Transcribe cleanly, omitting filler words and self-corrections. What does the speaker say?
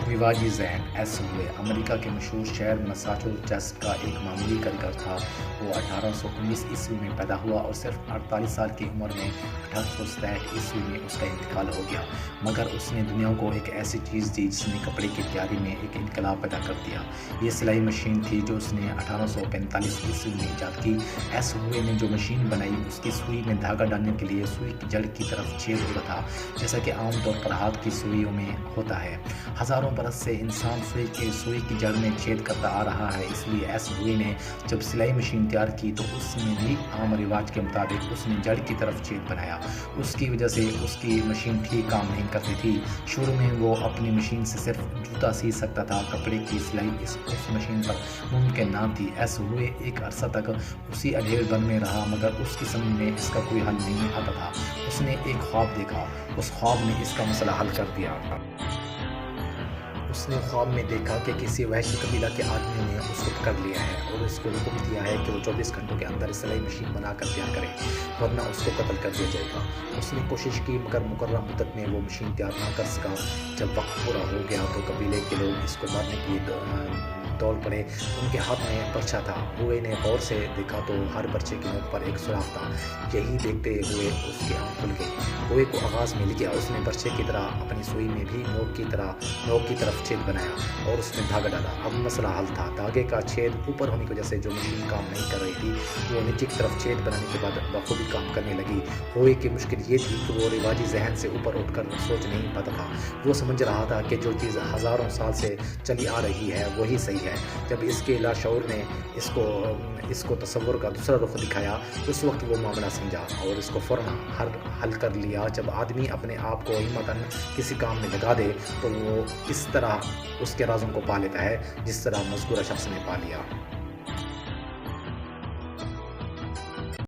رواجی ذہن ایسے ہوئے۔ امریکہ کے مشہور شہر میساچوسیٹس کا ایک معمولی کاریگر تھا۔ وہ 1819 عیسوی میں پیدا ہوا اور صرف 48 سال کی عمر میں 1867 عیسوی میں اس کا انتقال ہو گیا، مگر اس نے دنیا کو ایک ایسی چیز دی جس نے کپڑے کی تیاری میں ایک انقلاب پیدا کر دیا۔ یہ سلائی مشین تھی جو اس نے 1845 عیسوی میں ایجاد کی۔ ایس ہوئے نے جو مشین بنائی اس کی سوئی میں دھاگا ڈالنے کے لیے سوئی کی جڑ کی طرف چھید ہوتا تھا، جیسا کہ عام طور پر ہاتھ کی سوئیوں میں ہوتا ہے۔ ہزاروں برس سے انسان سوئی کی جڑ میں چھید کرتا آ رہا ہے، اس لیے ایس ہوئے نے جب سلائی مشین تیار کی تو اس میں بھی عام رواج کے مطابق اس نے جڑ کی طرف چھید بنایا۔ اس کی وجہ سے اس کی مشین ٹھیک کام نہیں کرتی تھی۔ شروع میں وہ اپنی مشین سے صرف جوتا سی سکتا تھا، کپڑے کی سلائی اس مشین پر ممکن نہ تھی۔ ایس ہوئے ایک عرصہ تک اسی اڈھیڑ بن میں رہا، مگر اس کی سمجھ میں اس کا کوئی حل نہیں آتا تھا۔ اس نے ایک خواب دیکھا، اس خواب نے اس کا مسئلہ حل کر دیا۔ اس نے خواب میں دیکھا کہ کسی وحشی قبیلہ کے آدمی نے اس کو پکڑ لیا ہے اور اس کو حکم دیا ہے کہ وہ 24 گھنٹوں کے اندر سلائی مشین بنا کر تیار کرے، ورنہ اس کو قتل کر دیا جائے گا۔ اس نے کوشش کی مگر مقررہ مدت میں وہ مشین تیار نہ کر سکا۔ جب وقت پورا ہو گیا تو قبیلے کے لوگ اس کو مارنے کے لیے دوڑ پڑے۔ ان کے ہاتھ میں پرچہ تھا۔ ہوئے نے غور سے دیکھا تو ہر پرچے کی نوک پر ایک سوراخ تھا۔ یہی دیکھتے ہوئے اس کی آنکھ کھل گئی۔ ہوئے کو آغاز مل گیا۔ اس نے پرچے کی طرح اپنی سوئی میں بھی نوک کی طرف چھید بنایا اور اس میں دھاگا ڈالا۔ اب مسئلہ حل تھا۔ دھاگے کا چھید اوپر ہونے کی وجہ سے جو مشین کام نہیں کر رہی تھی وہ نیچے کی طرف چھید بنانے کے بعد بخوبی کام کرنے لگی۔ ہوئے کی مشکل یہ تھی کہ وہ رواجی ذہن سے اوپر اٹھ کر سوچ نہیں پاتا تھا۔ وہ سمجھ رہا تھا کہ جو چیز ہزاروں سال سے چلی آ رہی ہے وہی صحیح ہے۔ جب اس کے لاشعور نے اس کو تصور کا دوسرا رخ دکھایا، اس وقت وہ معاملہ سمجھا اور اس کو فوراً حل کر لیا۔ جب آدمی اپنے آپ کو ہمتاً کسی کام میں لگا دے تو وہ اس طرح اس کے رازوں کو پا لیتا ہے جس طرح مذکورہ شخص نے پا لیا۔